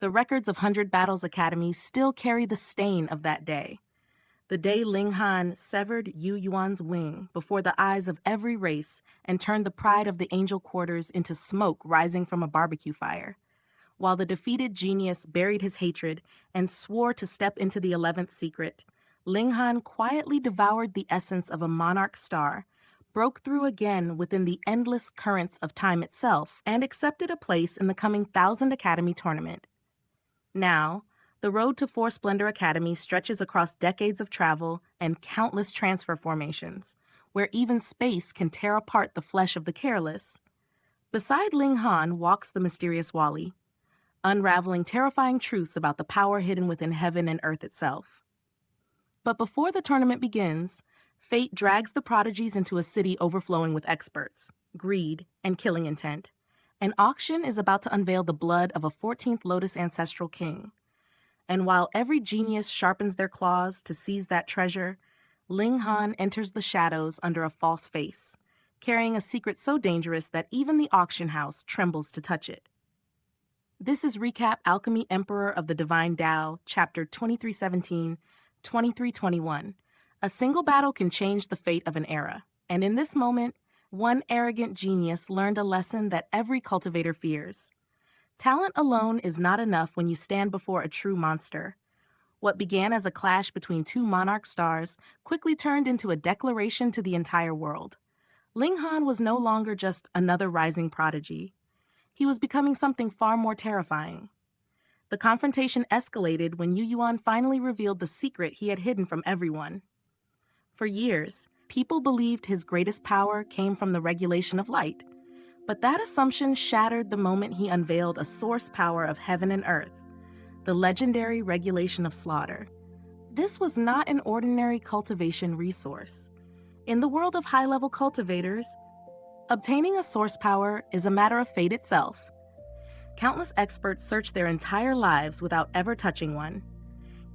The records of 100 Battles Academy still carry the stain of that day. The day Ling Han severed You Yuan's wing before the eyes of every race and turned the pride of the angel quarters into smoke rising from a barbecue fire. While the defeated genius buried his hatred and swore to step into the 11th Secret, Ling Han quietly devoured the essence of a Monarch Star, broke through again within the endless currents of time itself, and accepted a place in the coming Thousand Academy tournament. Now, the road to Four Splendor Academy stretches across decades of travel and countless transfer formations, where even space can tear apart the flesh of the careless. Beside Ling Han walks the mysterious Wally, unraveling terrifying truths about the power hidden within heaven and earth itself. But before the tournament begins, fate drags the prodigies into a city overflowing with experts, greed, and killing intent. An auction is about to unveil the blood of a 14th Lotus ancestral king. And while every genius sharpens their claws to seize that treasure, Ling Han enters the shadows under a false face, carrying a secret so dangerous that even the auction house trembles to touch it. This is Recap Alchemy Emperor of the Divine Tao, Chapter 2317, 2321. A single battle can change the fate of an era, and in this moment, one arrogant genius learned a lesson that every cultivator fears. Talent alone is not enough when you stand before a true monster. What began as a clash between two Monarch Stars quickly turned into a declaration to the entire world. Ling Han was no longer just another rising prodigy. He was becoming something far more terrifying. The confrontation escalated when You Yuan finally revealed the secret he had hidden from everyone. For years, people believed his greatest power came from the regulation of light, but that assumption shattered the moment he unveiled a source power of heaven and earth, the legendary regulation of slaughter. This was not an ordinary cultivation resource. In the world of high-level cultivators, obtaining a source power is a matter of fate itself. Countless experts searched their entire lives without ever touching one.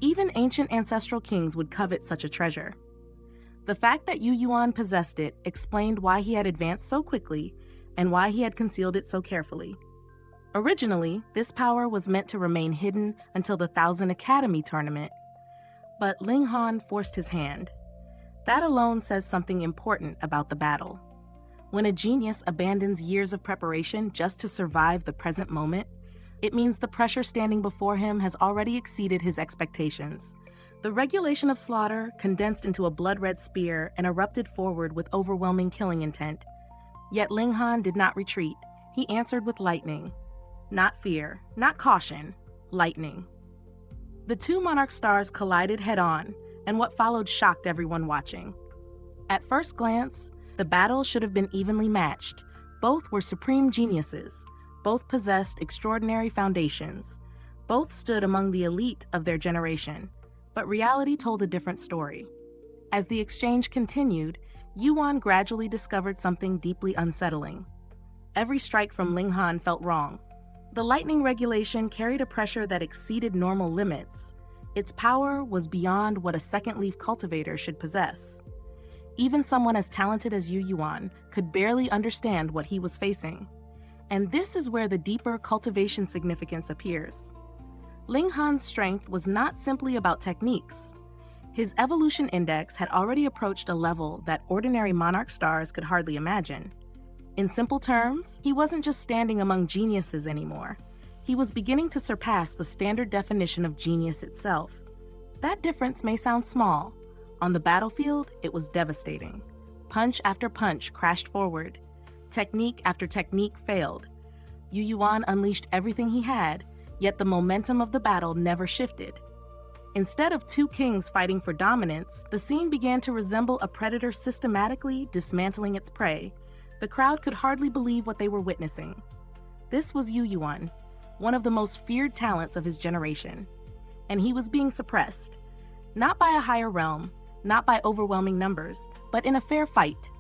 Even ancient ancestral kings would covet such a treasure. The fact that You Yuan possessed it explained why he had advanced so quickly and why he had concealed it so carefully. Originally, this power was meant to remain hidden until the Thousand Academy tournament, but Ling Han forced his hand. That alone says something important about the battle. When a genius abandons years of preparation just to survive the present moment, it means the pressure standing before him has already exceeded his expectations. The regulation of slaughter condensed into a blood-red spear and erupted forward with overwhelming killing intent. Yet Ling Han did not retreat. He answered with lightning. Not fear, not caution, lightning. The two Monarch Stars collided head-on, and what followed shocked everyone watching. At first glance, the battle should have been evenly matched. Both were supreme geniuses. Both possessed extraordinary foundations. Both stood among the elite of their generation. But reality told a different story. As the exchange continued, Yuan gradually discovered something deeply unsettling. Every strike from Ling Han felt wrong. The lightning regulation carried a pressure that exceeded normal limits. Its power was beyond what a second-leaf cultivator should possess. Even someone as talented as You Yuan could barely understand what he was facing. And this is where the deeper cultivation significance appears. Ling Han's strength was not simply about techniques. His evolution index had already approached a level that ordinary Monarch Stars could hardly imagine. In simple terms, he wasn't just standing among geniuses anymore. He was beginning to surpass the standard definition of genius itself. That difference may sound small. On the battlefield, it was devastating. Punch after punch crashed forward. Technique after technique failed. You Yuan unleashed everything he had, yet the momentum of the battle never shifted. Instead of two kings fighting for dominance, the scene began to resemble a predator systematically dismantling its prey. The crowd could hardly believe what they were witnessing. This was You Yuan, one of the most feared talents of his generation. And he was being suppressed, not by a higher realm, not by overwhelming numbers, but in a fair fight.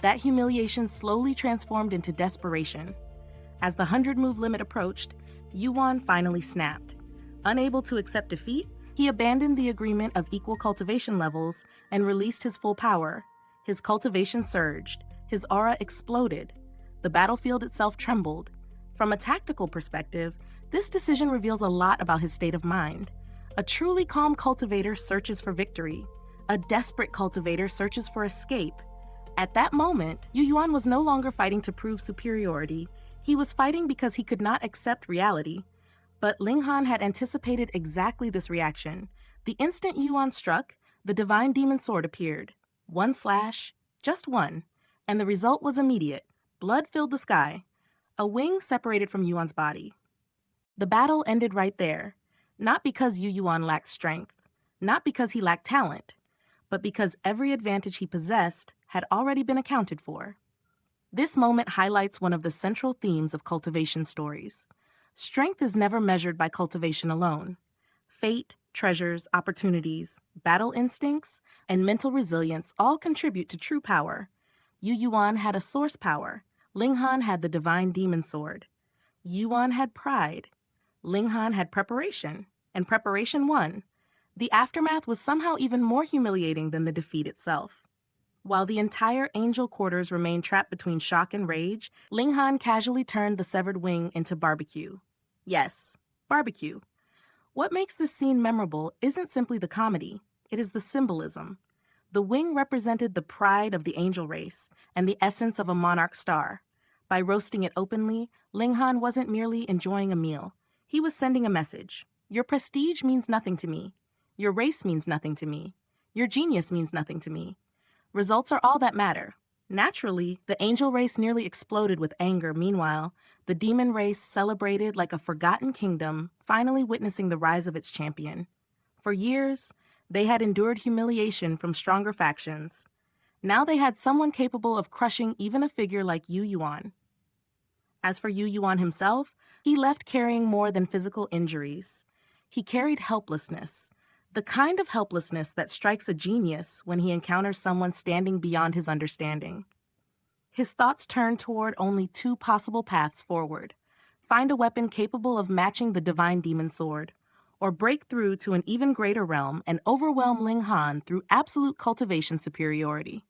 That humiliation slowly transformed into desperation. As the 100-move limit approached, Yuan finally snapped. Unable to accept defeat, he abandoned the agreement of equal cultivation levels and released his full power. His cultivation surged. His aura exploded. The battlefield itself trembled. From a tactical perspective, This decision reveals a lot about his state of mind. A truly calm cultivator searches for victory. A desperate cultivator searches for escape. At that moment, You Yuan was no longer fighting to prove superiority. He was fighting because he could not accept reality. But Ling Han had anticipated exactly this reaction. The instant You Yuan struck, the divine demon sword appeared. One slash, just one, and the result was immediate. Blood filled the sky. A wing separated from Yuan's body. The battle ended right there, not because You Yuan lacked strength, not because he lacked talent, but because every advantage he possessed had already been accounted for. This moment highlights one of the central themes of cultivation stories. Strength is never measured by cultivation alone. Fate, treasures, opportunities, battle instincts, and mental resilience all contribute to true power. You Yuan had a source power. Ling Han had the divine demon sword. Yuan had pride. Ling Han had preparation, and preparation won. The aftermath was somehow even more humiliating than the defeat itself. While the entire angel quarters remained trapped between shock and rage, Ling Han casually turned the severed wing into barbecue. Yes, barbecue. What makes this scene memorable isn't simply the comedy, it is the symbolism. The wing represented the pride of the angel race and the essence of a monarch star. By roasting it openly, Ling Han wasn't merely enjoying a meal. He was sending a message. Your prestige means nothing to me. Your race means nothing to me. Your genius means nothing to me. Results are all that matter. Naturally, the angel race nearly exploded with anger. Meanwhile, the demon race celebrated like a forgotten kingdom, finally witnessing the rise of its champion. For years, they had endured humiliation from stronger factions. Now they had someone capable of crushing even a figure like You Yuan. As for You Yuan himself, he left carrying more than physical injuries. He carried helplessness, the kind of helplessness that strikes a genius when he encounters someone standing beyond his understanding. His thoughts turned toward only two possible paths forward: find a weapon capable of matching the divine demon sword, or break through to an even greater realm and overwhelm Ling Han through absolute cultivation superiority.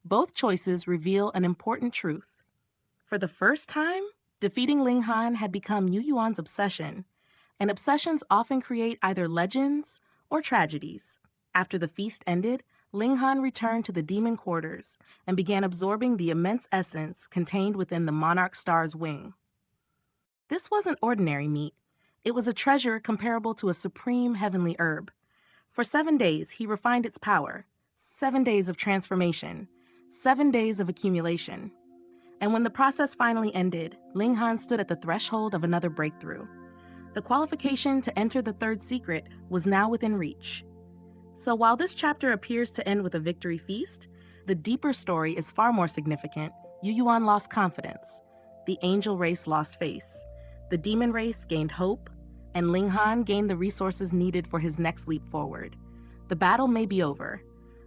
Both choices reveal an important truth. For the first time, defeating Ling Han had become You Yuan's obsession, and obsessions often create either legends or tragedies. After the feast ended, Ling Han returned to the demon quarters and began absorbing the immense essence contained within the Monarch Star's wing. This wasn't ordinary meat. It was a treasure comparable to a supreme heavenly herb. For 7 days, he refined its power. 7 days of transformation. 7 days of accumulation. And when the process finally ended, Ling Han stood at the threshold of another breakthrough. The qualification to enter the third secret was now within reach. So while this chapter appears to end with a victory feast, the deeper story is far more significant. You Yuan lost confidence. The angel race lost face. The demon race gained hope, and Ling Han gained the resources needed for his next leap forward. The battle may be over,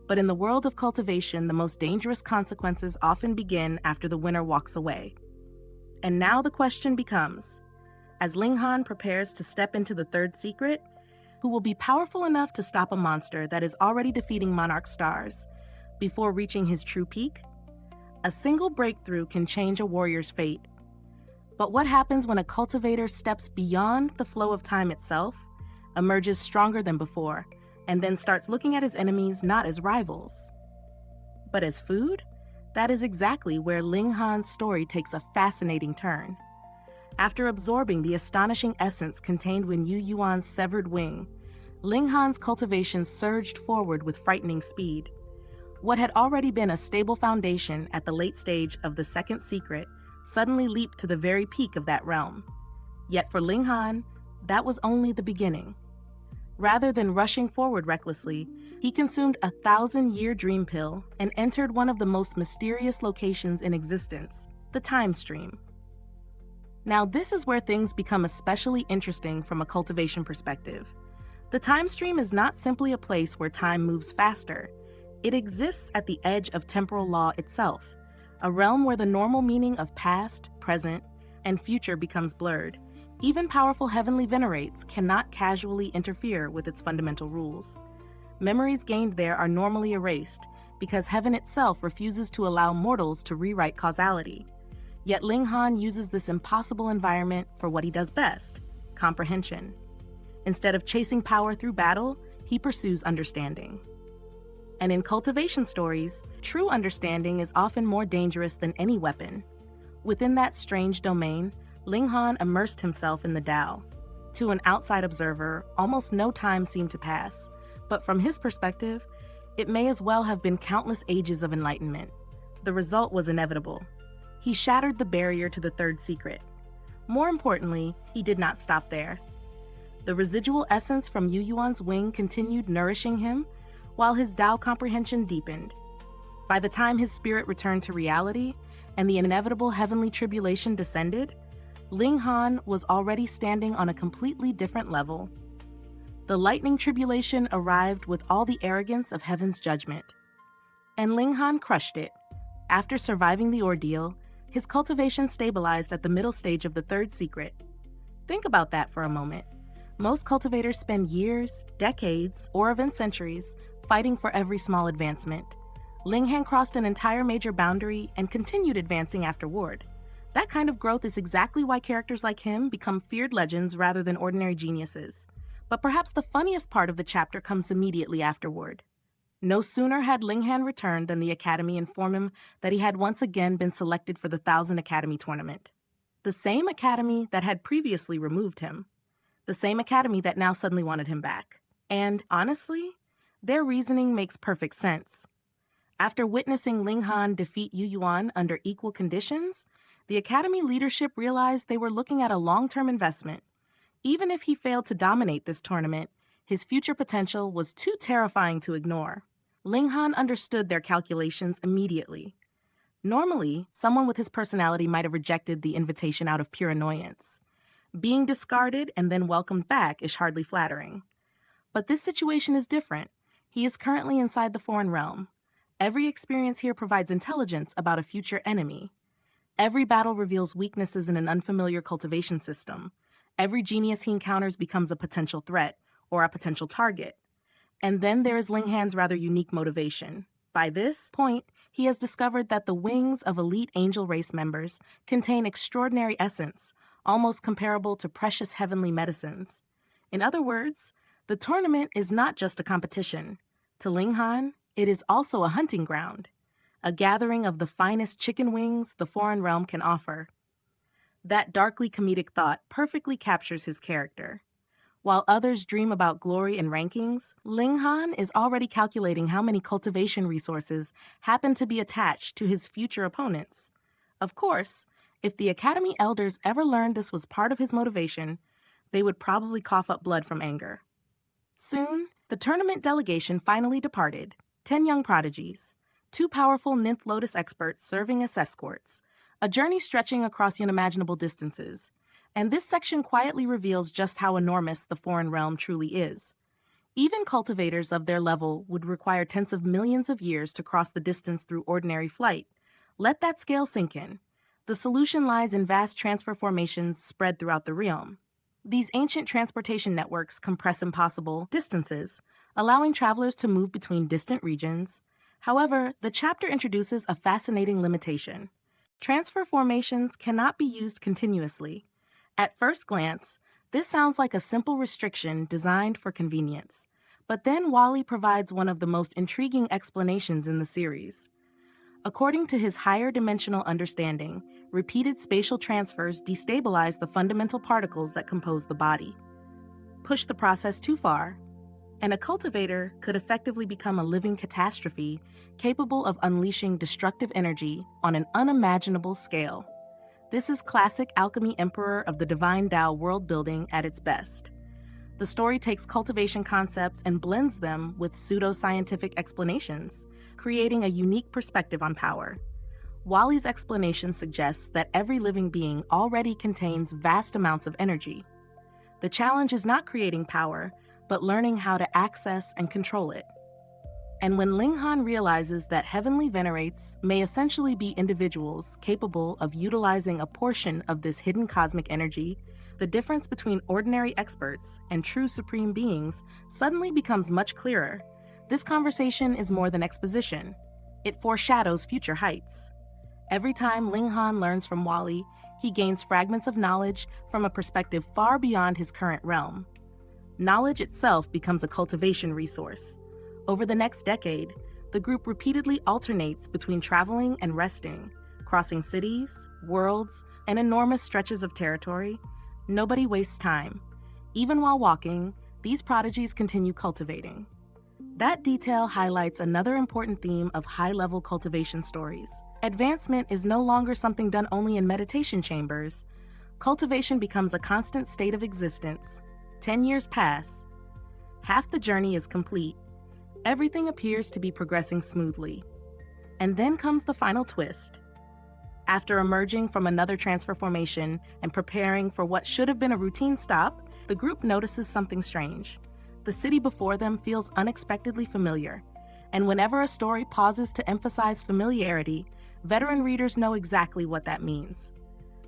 but in the world of cultivation, the most dangerous consequences often begin after the winner walks away. And now the question becomes, as Ling Han prepares to step into the third secret, who will be powerful enough to stop a monster that is already defeating Monarch Stars before reaching his true peak? A single breakthrough can change a warrior's fate. But what happens when a cultivator steps beyond the flow of time itself, emerges stronger than before, and then starts looking at his enemies not as rivals, but as food? That is exactly where Ling Han's story takes a fascinating turn. After absorbing the astonishing essence contained within You Yuan's severed wing, Ling Han's cultivation surged forward with frightening speed. What had already been a stable foundation at the late stage of the second secret suddenly leaped to the very peak of that realm. Yet for Ling Han, that was only the beginning. Rather than rushing forward recklessly, he consumed a 1,000-year dream pill and entered one of the most mysterious locations in existence, the time stream. Now, this is where things become especially interesting from a cultivation perspective. The time stream is not simply a place where time moves faster. It exists at the edge of temporal law itself, a realm where the normal meaning of past, present, and future becomes blurred. Even powerful heavenly venerates cannot casually interfere with its fundamental rules. Memories gained there are normally erased because heaven itself refuses to allow mortals to rewrite causality. Yet Ling Han uses this impossible environment for what he does best: comprehension. Instead of chasing power through battle, he pursues understanding. And in cultivation stories, true understanding is often more dangerous than any weapon. Within that strange domain, Ling Han immersed himself in the Tao. To an outside observer, almost no time seemed to pass, but from his perspective, it may as well have been countless ages of enlightenment. The result was inevitable. He shattered the barrier to the third secret. More importantly, he did not stop there. The residual essence from You Yuan's wing continued nourishing him, while his Tao comprehension deepened. By the time his spirit returned to reality and the inevitable heavenly tribulation descended, Ling Han was already standing on a completely different level. The lightning tribulation arrived with all the arrogance of heaven's judgment. And Ling Han crushed it. After surviving the ordeal, his cultivation stabilized at the middle stage of the third secret. Think about that for a moment. Most cultivators spend years, decades, or even centuries fighting for every small advancement. Ling Han crossed an entire major boundary and continued advancing afterward. That kind of growth is exactly why characters like him become feared legends rather than ordinary geniuses. But perhaps the funniest part of the chapter comes immediately afterward. No sooner had Ling Han returned than the Academy informed him that he had once again been selected for the Thousand Academy tournament. The same Academy that had previously removed him. The same Academy that now suddenly wanted him back. And honestly, their reasoning makes perfect sense. After witnessing Ling Han defeat You Yuan under equal conditions, the Academy leadership realized they were looking at a long-term investment. Even if he failed to dominate this tournament, his future potential was too terrifying to ignore. Ling Han understood their calculations immediately. Normally, someone with his personality might have rejected the invitation out of pure annoyance. Being discarded and then welcomed back is hardly flattering. But this situation is different. He is currently inside the foreign realm. Every experience here provides intelligence about a future enemy. Every battle reveals weaknesses in an unfamiliar cultivation system. Every genius he encounters becomes a potential threat or a potential target. And then there is Ling Han's rather unique motivation. By this point, he has discovered that the wings of elite angel race members contain extraordinary essence, almost comparable to precious heavenly medicines. In other words, the tournament is not just a competition. To Ling Han, it is also a hunting ground, a gathering of the finest chicken wings the foreign realm can offer. That darkly comedic thought perfectly captures his character. While others dream about glory and rankings, Ling Han is already calculating how many cultivation resources happen to be attached to his future opponents. Of course, if the Academy elders ever learned this was part of his motivation, they would probably cough up blood from anger. Soon, the tournament delegation finally departed, 10 young prodigies, 2 powerful Ninth Lotus experts serving as escorts, a journey stretching across unimaginable distances. And this section quietly reveals just how enormous the foreign realm truly is. Even cultivators of their level would require tens of millions of years to cross the distance through ordinary flight. Let that scale sink in. The solution lies in vast transfer formations spread throughout the realm. These ancient transportation networks compress impossible distances, allowing travelers to move between distant regions. However, the chapter introduces a fascinating limitation. Transfer formations cannot be used continuously. At first glance, this sounds like a simple restriction designed for convenience. But then Wally provides one of the most intriguing explanations in the series. According to his higher dimensional understanding, repeated spatial transfers destabilize the fundamental particles that compose the body. Push the process too far, and a cultivator could effectively become a living catastrophe capable of unleashing destructive energy on an unimaginable scale. This is classic Alchemy Emperor of the Divine Tao world building at its best. The story takes cultivation concepts and blends them with pseudo-scientific explanations, creating a unique perspective on power. Wally's explanation suggests that every living being already contains vast amounts of energy. The challenge is not creating power, but learning how to access and control it. And when Ling Han realizes that heavenly venerates may essentially be individuals capable of utilizing a portion of this hidden cosmic energy, the difference between ordinary experts and true supreme beings suddenly becomes much clearer. This conversation is more than exposition. It foreshadows future heights. Every time Ling Han learns from Wally, he gains fragments of knowledge from a perspective far beyond his current realm. Knowledge itself becomes a cultivation resource. Over the next decade, the group repeatedly alternates between traveling and resting, crossing cities, worlds, and enormous stretches of territory. Nobody wastes time. Even while walking, these prodigies continue cultivating. That detail highlights another important theme of high-level cultivation stories. Advancement is no longer something done only in meditation chambers. Cultivation becomes a constant state of existence. 10 years pass. Half the journey is complete. Everything appears to be progressing smoothly. And then comes the final twist. After emerging from another transfer formation and preparing for what should have been a routine stop, the group notices something strange. The city before them feels unexpectedly familiar, and whenever a story pauses to emphasize familiarity, veteran readers know exactly what that means.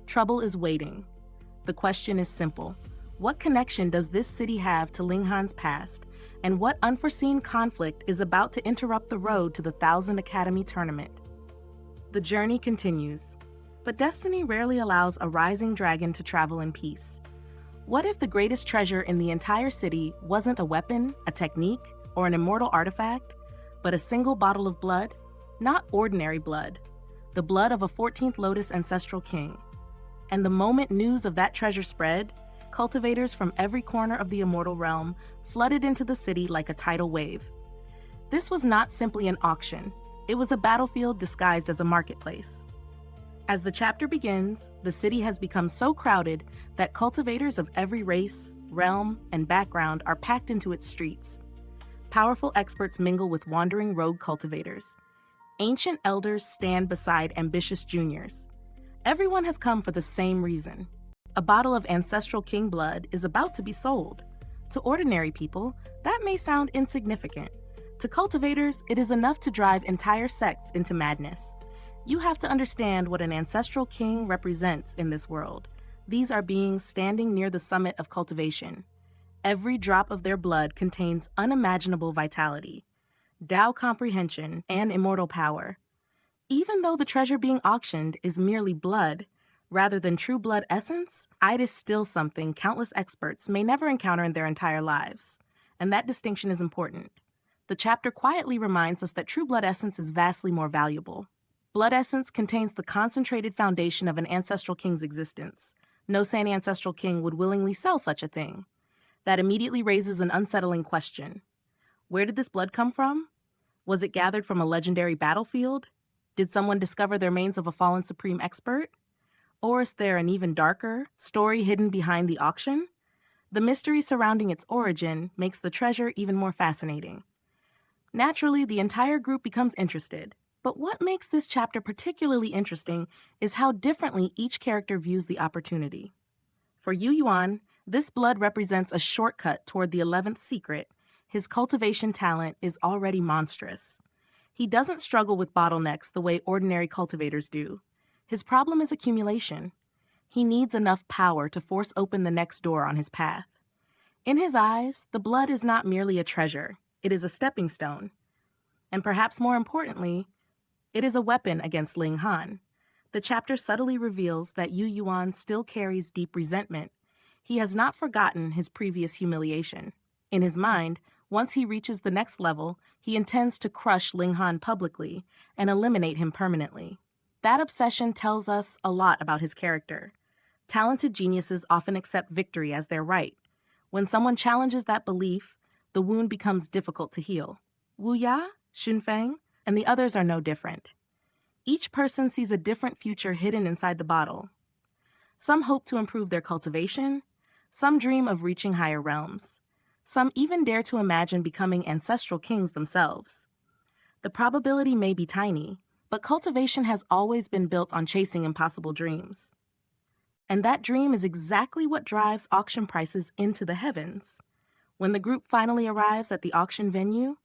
Trouble is waiting. The question is simple. What connection does this city have to Ling Han's past, and what unforeseen conflict is about to interrupt the road to the 1000 Academy tournament? The journey continues, but destiny rarely allows a rising dragon to travel in peace. What if the greatest treasure in the entire city wasn't a weapon, a technique, or an immortal artifact, but a single bottle of blood? Not ordinary blood, the blood of a 14th Lotus ancestral king. And the moment news of that treasure spread, cultivators from every corner of the immortal realm flooded into the city like a tidal wave. This was not simply an auction, it was a battlefield disguised as a marketplace. As the chapter begins, the city has become so crowded that cultivators of every race, realm, and background are packed into its streets. Powerful experts mingle with wandering rogue cultivators. Ancient elders stand beside ambitious juniors. Everyone has come for the same reason. A bottle of ancestral king blood is about to be sold. To ordinary people, that may sound insignificant. To cultivators, it is enough to drive entire sects into madness. You have to understand what an ancestral king represents in this world. These are beings standing near the summit of cultivation. Every drop of their blood contains unimaginable vitality, Tao comprehension, and immortal power. Even though the treasure being auctioned is merely blood, rather than true blood essence, it is still something countless experts may never encounter in their entire lives. And that distinction is important. The chapter quietly reminds us that true blood essence is vastly more valuable. Blood essence contains the concentrated foundation of an ancestral king's existence. No sane ancestral king would willingly sell such a thing. That immediately raises an unsettling question. Where did this blood come from? Was it gathered from a legendary battlefield? Did someone discover the remains of a fallen supreme expert? Or is there an even darker story hidden behind the auction? The mystery surrounding its origin makes the treasure even more fascinating. Naturally, the entire group becomes interested. But what makes this chapter particularly interesting is how differently each character views the opportunity. For You Yuan, this blood represents a shortcut toward the 11th Secret. His cultivation talent is already monstrous. He doesn't struggle with bottlenecks the way ordinary cultivators do. His problem is accumulation. He needs enough power to force open the next door on his path. In his eyes, the blood is not merely a treasure, it is a stepping stone. And perhaps more importantly, it is a weapon against Ling Han. The chapter subtly reveals that You Yuan still carries deep resentment. He has not forgotten his previous humiliation. In his mind, once he reaches the next level, he intends to crush Ling Han publicly and eliminate him permanently. That obsession tells us a lot about his character. Talented geniuses often accept victory as their right. When someone challenges that belief, the wound becomes difficult to heal. Wu Ya, Xunfeng, and the others are no different. Each person sees a different future hidden inside the bottle. Some hope to improve their cultivation, some dream of reaching higher realms, some even dare to imagine becoming ancestral kings themselves. The probability may be tiny, but cultivation has always been built on chasing impossible dreams. And that dream is exactly what drives auction prices into the heavens. When the group finally arrives at the auction venue,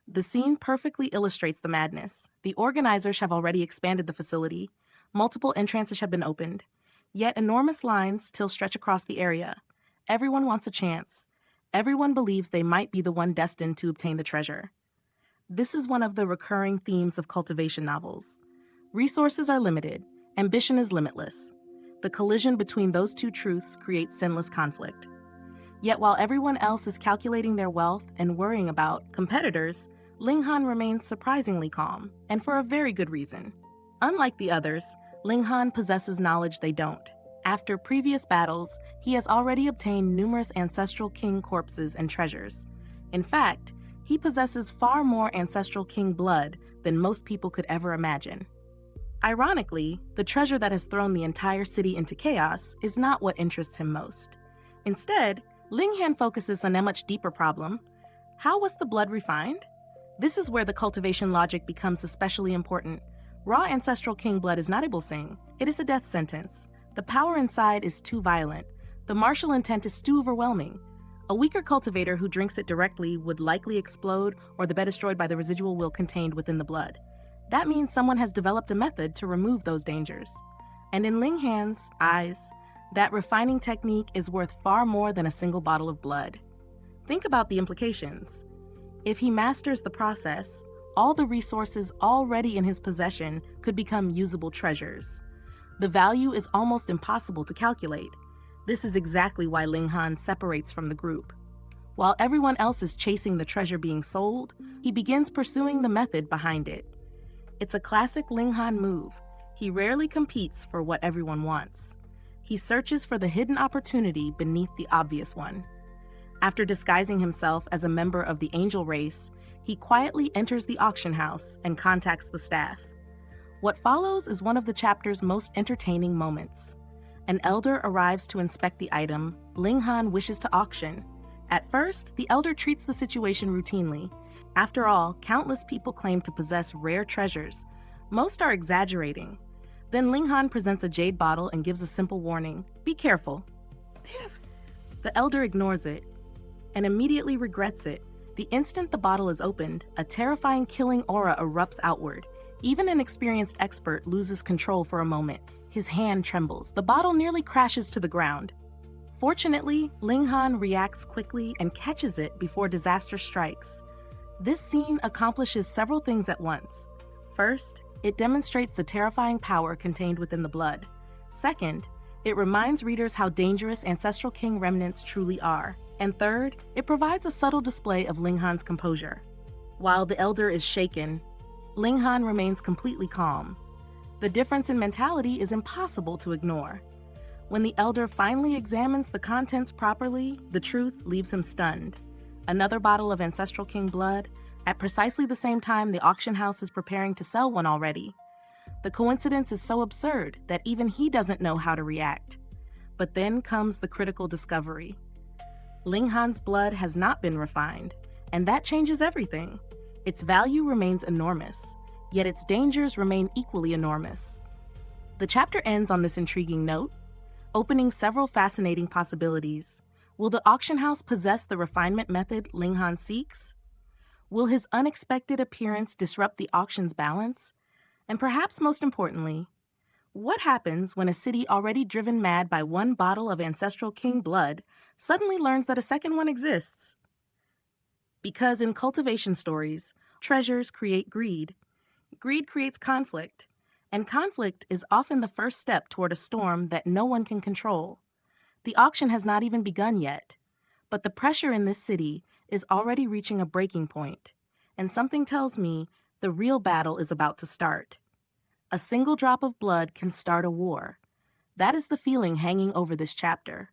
the scene perfectly illustrates the madness. The organizers have already expanded the facility. Multiple entrances have been opened. Yet enormous lines still stretch across the area. Everyone wants a chance. Everyone believes they might be the one destined to obtain the treasure. This is one of the recurring themes of cultivation novels. Resources are limited, ambition is limitless. The collision between those two truths creates sinless conflict. Yet while everyone else is calculating their wealth and worrying about competitors, Ling Han remains surprisingly calm, and for a very good reason. Unlike the others, Ling Han possesses knowledge they don't. After previous battles, he has already obtained numerous ancestral king corpses and treasures. In fact, he possesses far more ancestral king blood than most people could ever imagine. Ironically, the treasure that has thrown the entire city into chaos is not what interests him most. Instead, Ling Han focuses on a much deeper problem. How was the blood refined? This is where the cultivation logic becomes especially important. Raw ancestral king blood is not a blessing, it is a death sentence. The power inside is too violent. The martial intent is too overwhelming. A weaker cultivator who drinks it directly would likely explode or be destroyed by the residual will contained within the blood. That means someone has developed a method to remove those dangers. And in Ling Han's eyes, that refining technique is worth far more than a single bottle of blood. Think about the implications. If he masters the process, all the resources already in his possession could become usable treasures. The value is almost impossible to calculate. This is exactly why Ling Han separates from the group. While everyone else is chasing the treasure being sold, he begins pursuing the method behind it. It's a classic Ling Han move. He rarely competes for what everyone wants. He searches for the hidden opportunity beneath the obvious one. After disguising himself as a member of the angel race, he quietly enters the auction house and contacts the staff. What follows is one of the chapter's most entertaining moments. An elder arrives to inspect the item Ling Han wishes to auction. At first, the elder treats the situation routinely. After all, countless people claim to possess rare treasures. Most are exaggerating. Then Ling Han presents a jade bottle and gives a simple warning, "Be careful." The elder ignores it and immediately regrets it. The instant the bottle is opened, a terrifying killing aura erupts outward. Even an experienced expert loses control for a moment. His hand trembles. The bottle nearly crashes to the ground. Fortunately, Ling Han reacts quickly and catches it before disaster strikes. This scene accomplishes several things at once. First, it demonstrates the terrifying power contained within the blood. Second, it reminds readers how dangerous ancestral king remnants truly are. And third, it provides a subtle display of Ling Han's composure. While the elder is shaken, Ling Han remains completely calm. The difference in mentality is impossible to ignore. When the elder finally examines the contents properly, the truth leaves him stunned. Another bottle of ancestral king blood, at precisely the same time the auction house is preparing to sell one already. The coincidence is so absurd that even he doesn't know how to react. But then comes the critical discovery. Ling Han's blood has not been refined, and that changes everything. Its value remains enormous, yet its dangers remain equally enormous. The chapter ends on this intriguing note, opening several fascinating possibilities. Will the auction house possess the refinement method Ling Han seeks? Will his unexpected appearance disrupt the auction's balance? And perhaps most importantly, what happens when a city already driven mad by one bottle of ancestral king blood suddenly learns that a second one exists? Because in cultivation stories, treasures create greed. Greed creates conflict, and conflict is often the first step toward a storm that no one can control. The auction has not even begun yet, but the pressure in this city is already reaching a breaking point, and something tells me the real battle is about to start. A single drop of blood can start a war. That is the feeling hanging over this chapter.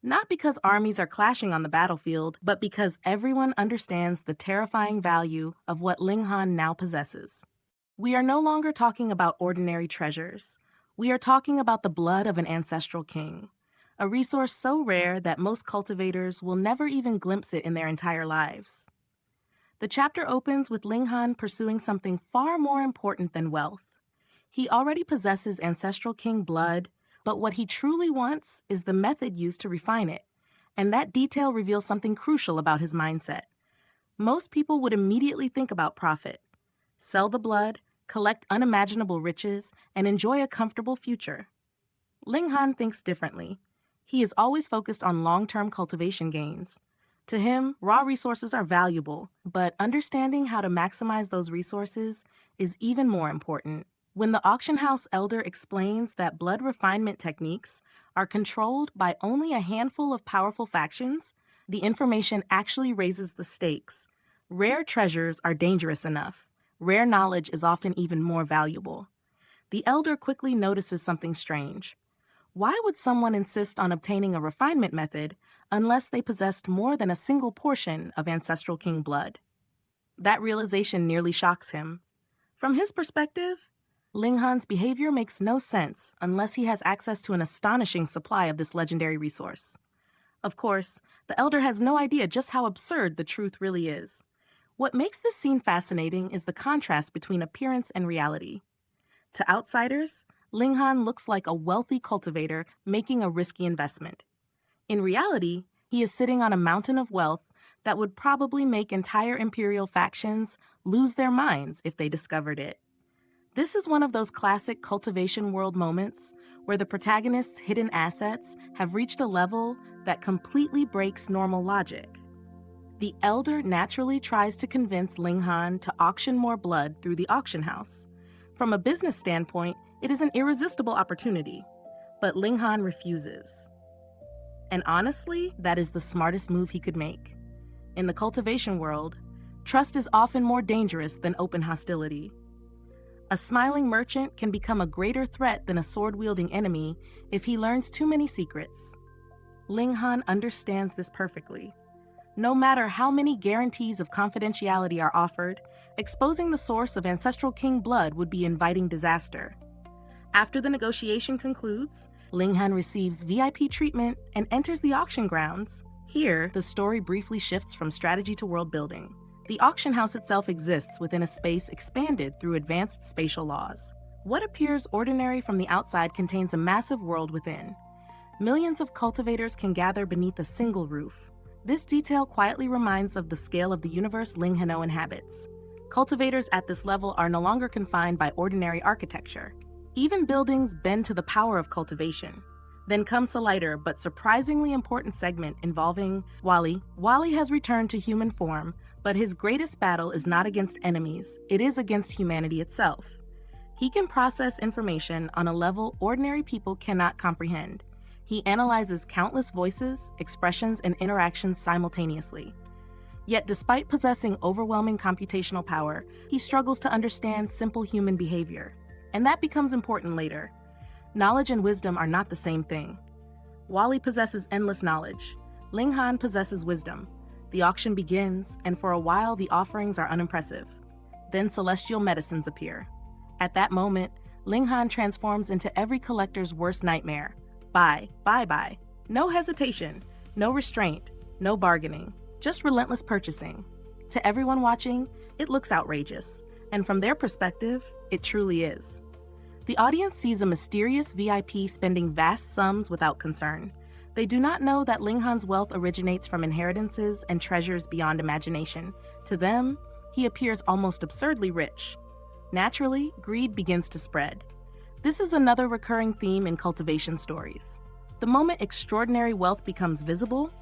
Not because armies are clashing on the battlefield, but because everyone understands the terrifying value of what Ling Han now possesses. We are no longer talking about ordinary treasures. We are talking about the blood of an ancestral king, a resource so rare that most cultivators will never even glimpse it in their entire lives. The chapter opens with Ling Han pursuing something far more important than wealth. He already possesses ancestral king blood, but what he truly wants is the method used to refine it, and that detail reveals something crucial about his mindset. Most people would immediately think about profit. Sell the blood, collect unimaginable riches, and enjoy a comfortable future. Ling Han thinks differently. He is always focused on long-term cultivation gains. To him, raw resources are valuable, but understanding how to maximize those resources is even more important. When the auction house elder explains that blood refinement techniques are controlled by only a handful of powerful factions, the information actually raises the stakes. Rare treasures are dangerous enough. Rare knowledge is often even more valuable. The elder quickly notices something strange. Why would someone insist on obtaining a refinement method unless they possessed more than a single portion of ancestral king blood? That realization nearly shocks him. From his perspective, Ling Han's behavior makes no sense unless he has access to an astonishing supply of this legendary resource. Of course, the elder has no idea just how absurd the truth really is. What makes this scene fascinating is the contrast between appearance and reality. To outsiders, Ling Han looks like a wealthy cultivator making a risky investment. In reality, he is sitting on a mountain of wealth that would probably make entire imperial factions lose their minds if they discovered it. This is one of those classic cultivation world moments where the protagonist's hidden assets have reached a level that completely breaks normal logic. The elder naturally tries to convince Ling Han to auction more blood through the auction house. From a business standpoint, it is an irresistible opportunity, but Ling Han refuses. And honestly, that is the smartest move he could make. In the cultivation world, trust is often more dangerous than open hostility. A smiling merchant can become a greater threat than a sword-wielding enemy if he learns too many secrets. Ling Han understands this perfectly. No matter how many guarantees of confidentiality are offered, exposing the source of ancestral king blood would be inviting disaster. After the negotiation concludes, Ling Han receives VIP treatment and enters the auction grounds. Here, the story briefly shifts from strategy to world building. The auction house itself exists within a space expanded through advanced spatial laws. What appears ordinary from the outside contains a massive world within. Millions of cultivators can gather beneath a single roof. This detail quietly reminds of the scale of the universe Ling Han inhabits. Cultivators at this level are no longer confined by ordinary architecture. Even buildings bend to the power of cultivation. Then comes a lighter but surprisingly important segment involving Wally. Wally has returned to human form, but his greatest battle is not against enemies, it is against humanity itself. He can process information on a level ordinary people cannot comprehend. He analyzes countless voices, expressions, and interactions simultaneously. Yet despite possessing overwhelming computational power, he struggles to understand simple human behavior. And that becomes important later. Knowledge and wisdom are not the same thing. Wally possesses endless knowledge. Ling Han possesses wisdom. The auction begins, and for a while the offerings are unimpressive. Then celestial medicines appear. At that moment, Ling Han transforms into every collector's worst nightmare. Buy, buy, buy. No hesitation, no restraint, no bargaining, just relentless purchasing. To everyone watching, it looks outrageous, and from their perspective, it truly is. The audience sees a mysterious VIP spending vast sums without concern. They do not know that Ling Han's wealth originates from inheritances and treasures beyond imagination. To them, he appears almost absurdly rich. Naturally, greed begins to spread. This is another recurring theme in cultivation stories. The moment extraordinary wealth becomes visible,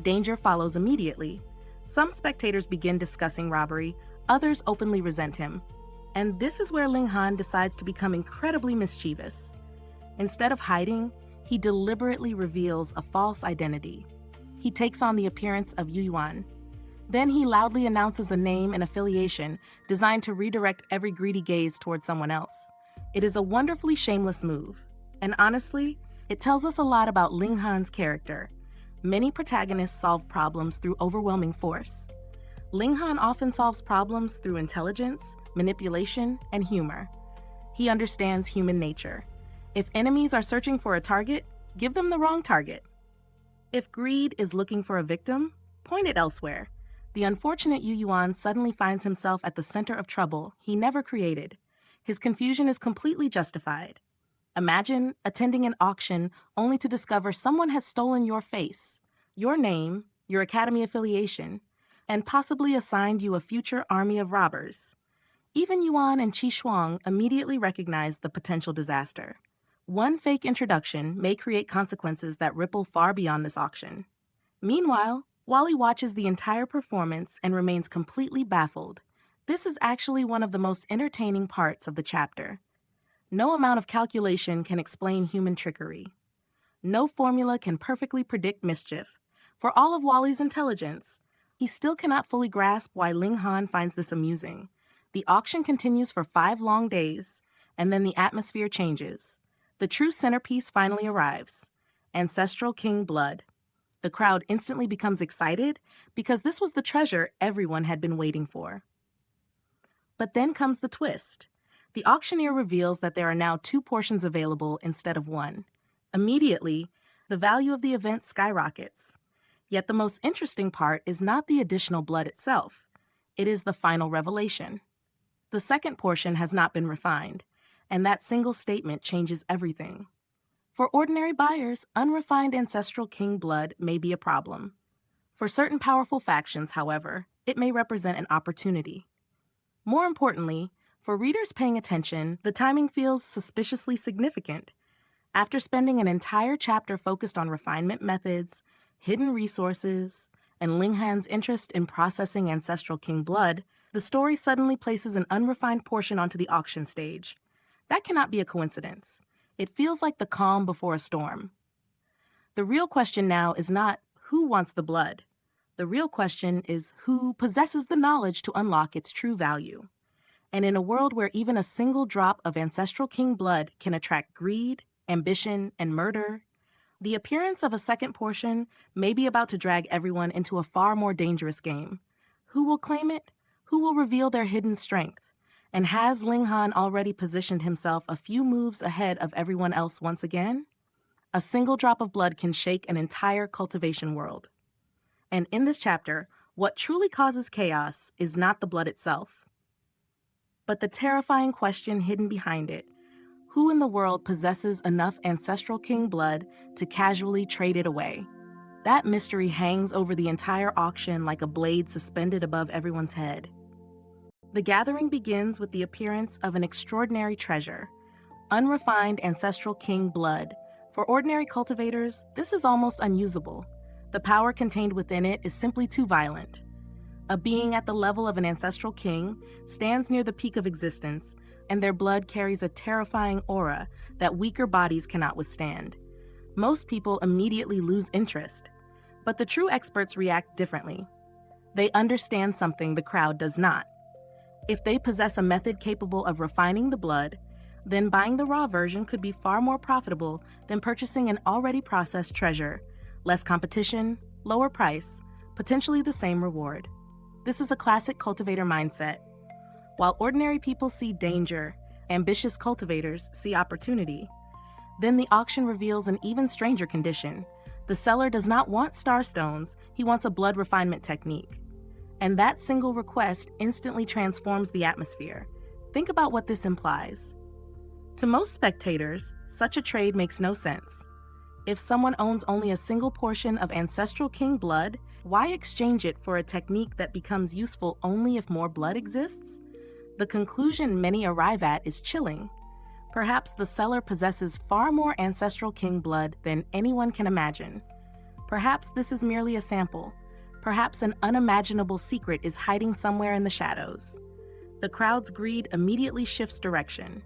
danger follows immediately. Some spectators begin discussing robbery, others openly resent him. And this is where Ling Han decides to become incredibly mischievous. Instead of hiding, he deliberately reveals a false identity. He takes on the appearance of You Yuan. Then he loudly announces a name and affiliation designed to redirect every greedy gaze toward someone else. It is a wonderfully shameless move. And honestly, it tells us a lot about Ling Han's character. Many protagonists solve problems through overwhelming force. Ling Han often solves problems through intelligence, manipulation, and humor. He understands human nature. If enemies are searching for a target, give them the wrong target. If greed is looking for a victim, point it elsewhere. The unfortunate You Yuan suddenly finds himself at the center of trouble he never created. His confusion is completely justified. Imagine attending an auction only to discover someone has stolen your face, your name, your academy affiliation, and possibly assigned you a future army of robbers. Even Yuan and Qi Shuang immediately recognize the potential disaster. One fake introduction may create consequences that ripple far beyond this auction. Meanwhile, Wally watches the entire performance and remains completely baffled. This is actually one of the most entertaining parts of the chapter. No amount of calculation can explain human trickery. No formula can perfectly predict mischief. For all of Wally's intelligence, he still cannot fully grasp why Ling Han finds this amusing. The auction continues for 5 long days, and then the atmosphere changes. The true centerpiece finally arrives: ancestral king blood. The crowd instantly becomes excited because this was the treasure everyone had been waiting for. But then comes the twist. The auctioneer reveals that there are now 2 portions available instead of 1. Immediately, the value of the event skyrockets. Yet the most interesting part is not the additional blood itself. It is the final revelation. The second portion has not been refined, and that single statement changes everything. For ordinary buyers, unrefined ancestral king blood may be a problem. For certain powerful factions, however, it may represent an opportunity. More importantly, for readers paying attention, the timing feels suspiciously significant. After spending an entire chapter focused on refinement methods, hidden resources, and Ling Han's interest in processing ancestral king blood, the story suddenly places an unrefined portion onto the auction stage. That cannot be a coincidence. It feels like the calm before a storm. The real question now is not who wants the blood. The real question is who possesses the knowledge to unlock its true value. And in a world where even a single drop of ancestral king blood can attract greed, ambition, and murder, the appearance of a second portion may be about to drag everyone into a far more dangerous game. Who will claim it? Who will reveal their hidden strength? And has Ling Han already positioned himself a few moves ahead of everyone else once again? A single drop of blood can shake an entire cultivation world. And in this chapter, what truly causes chaos is not the blood itself, but the terrifying question hidden behind it: who in the world possesses enough ancestral king blood to casually trade it away? That mystery hangs over the entire auction like a blade suspended above everyone's head. The gathering begins with the appearance of an extraordinary treasure: unrefined ancestral king blood. For ordinary cultivators, this is almost unusable. The power contained within it is simply too violent. A being at the level of an ancestral king stands near the peak of existence, and their blood carries a terrifying aura that weaker bodies cannot withstand. Most people immediately lose interest, but the true experts react differently. They understand something the crowd does not. If they possess a method capable of refining the blood, then buying the raw version could be far more profitable than purchasing an already processed treasure. Less competition, lower price, potentially the same reward. This is a classic cultivator mindset. While ordinary people see danger, ambitious cultivators see opportunity. Then the auction reveals an even stranger condition. The seller does not want star stones, he wants a blood refinement technique. And that single request instantly transforms the atmosphere. Think about what this implies. To most spectators, such a trade makes no sense. If someone owns only a single portion of ancestral king blood, why exchange it for a technique that becomes useful only if more blood exists? The conclusion many arrive at is chilling. Perhaps the seller possesses far more ancestral king blood than anyone can imagine. Perhaps this is merely a sample. Perhaps an unimaginable secret is hiding somewhere in the shadows. The crowd's greed immediately shifts direction.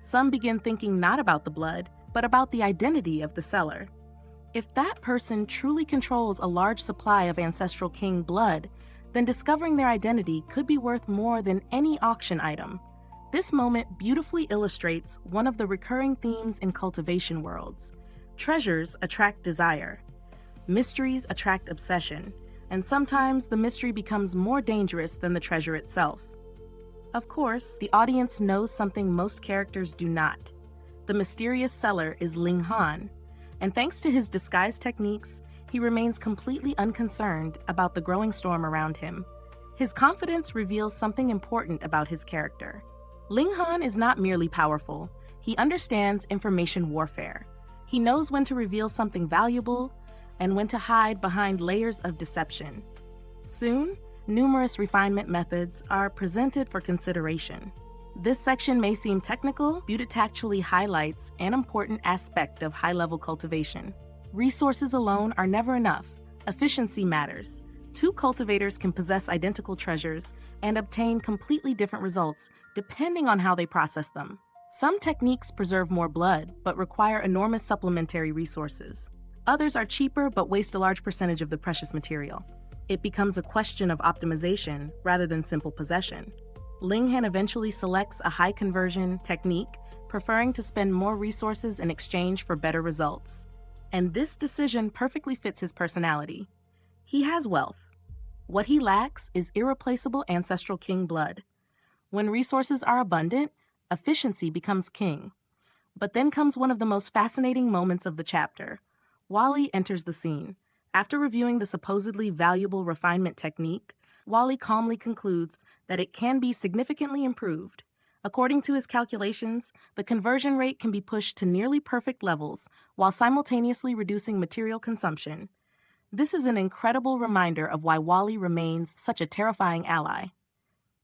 Some begin thinking not about the blood, but about the identity of the seller. If that person truly controls a large supply of ancestral king blood, then discovering their identity could be worth more than any auction item. This moment beautifully illustrates one of the recurring themes in cultivation worlds. Treasures attract desire. Mysteries attract obsession. And sometimes the mystery becomes more dangerous than the treasure itself. Of course, the audience knows something most characters do not. The mysterious seller is Ling Han, and thanks to his disguise techniques, he remains completely unconcerned about the growing storm around him. His confidence reveals something important about his character. Ling Han is not merely powerful, he understands information warfare. He knows when to reveal something valuable and when to hide behind layers of deception. Soon, numerous refinement methods are presented for consideration. This section may seem technical, but it actually highlights an important aspect of high-level cultivation. Resources alone are never enough. Efficiency matters. 2 cultivators can possess identical treasures and obtain completely different results depending on how they process them. Some techniques preserve more blood, but require enormous supplementary resources. Others are cheaper, but waste a large percentage of the precious material. It becomes a question of optimization rather than simple possession. Ling Han eventually selects a high-conversion technique, preferring to spend more resources in exchange for better results. And this decision perfectly fits his personality. He has wealth. What he lacks is irreplaceable ancestral king blood. When resources are abundant, efficiency becomes king. But then comes one of the most fascinating moments of the chapter. Wally enters the scene. After reviewing the supposedly valuable refinement technique, Wally calmly concludes that it can be significantly improved. According to his calculations, the conversion rate can be pushed to nearly perfect levels while simultaneously reducing material consumption. This is an incredible reminder of why Wally remains such a terrifying ally.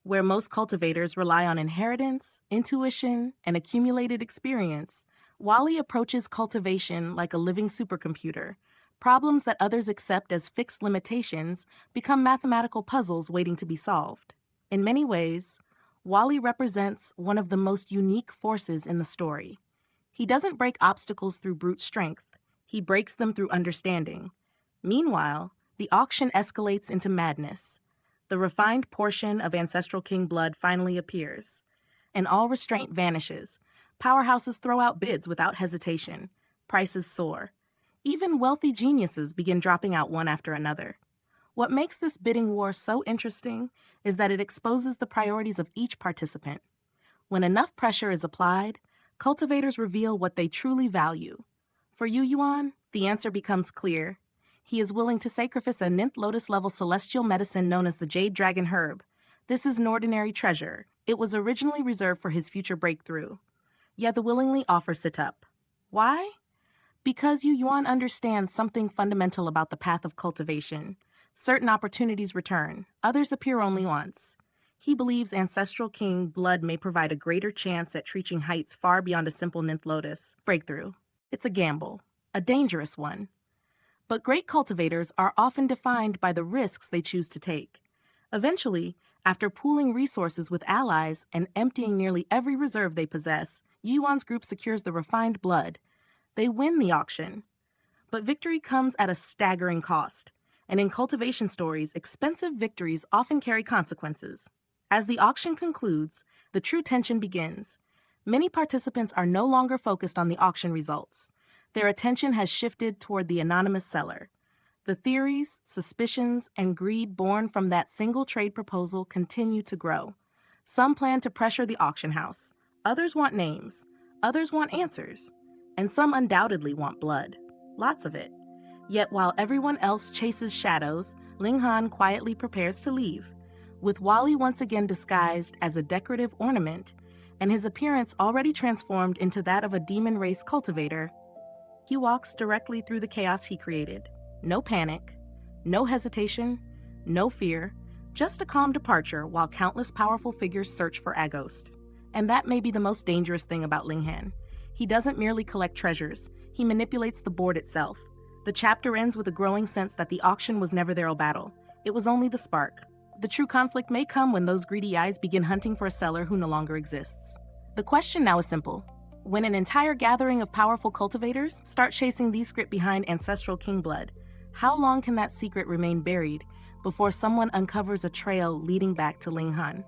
Where most cultivators rely on inheritance, intuition, and accumulated experience, Wally approaches cultivation like a living supercomputer. Problems that others accept as fixed limitations become mathematical puzzles waiting to be solved. In many ways, Wally represents one of the most unique forces in the story. He doesn't break obstacles through brute strength, he breaks them through understanding. Meanwhile, the auction escalates into madness. The refined portion of ancestral king blood finally appears, and all restraint vanishes. Powerhouses throw out bids without hesitation. Prices soar. Even wealthy geniuses begin dropping out one after another. What makes this bidding war so interesting is that it exposes the priorities of each participant. When enough pressure is applied, cultivators reveal what they truly value. For You Yuan, the answer becomes clear. He is willing to sacrifice a ninth lotus-level celestial medicine known as the Jade Dragon Herb. This is an ordinary treasure. It was originally reserved for his future breakthrough. Yet the willingly offers it up. Why? Because You Yuan understands something fundamental about the path of cultivation. Certain opportunities return, others appear only once. He believes ancestral king blood may provide a greater chance at reaching heights far beyond a simple ninth lotus breakthrough. It's a gamble, a dangerous one. But great cultivators are often defined by the risks they choose to take. Eventually, after pooling resources with allies and emptying nearly every reserve they possess, Yuan's group secures the refined blood. They win the auction. But victory comes at a staggering cost. And in cultivation stories, expensive victories often carry consequences. As the auction concludes, the true tension begins. Many participants are no longer focused on the auction results. Their attention has shifted toward the anonymous seller. The theories, suspicions, and greed born from that single trade proposal continue to grow. Some plan to pressure the auction house. Others want names. Others want answers. And some undoubtedly want blood. Lots of it. Yet while everyone else chases shadows, Ling Han quietly prepares to leave. With Wally once again disguised as a decorative ornament, and his appearance already transformed into that of a demon race cultivator, he walks directly through the chaos he created. No panic, no hesitation, no fear, just a calm departure while countless powerful figures search for Aghost. And that may be the most dangerous thing about Ling Han. He doesn't merely collect treasures, he manipulates the board itself. The chapter ends with a growing sense that the auction was never their battle. It was only the spark. The true conflict may come when those greedy eyes begin hunting for a seller who no longer exists. The question now is simple. When an entire gathering of powerful cultivators start chasing the secret behind ancestral king blood, how long can that secret remain buried before someone uncovers a trail leading back to Ling Han?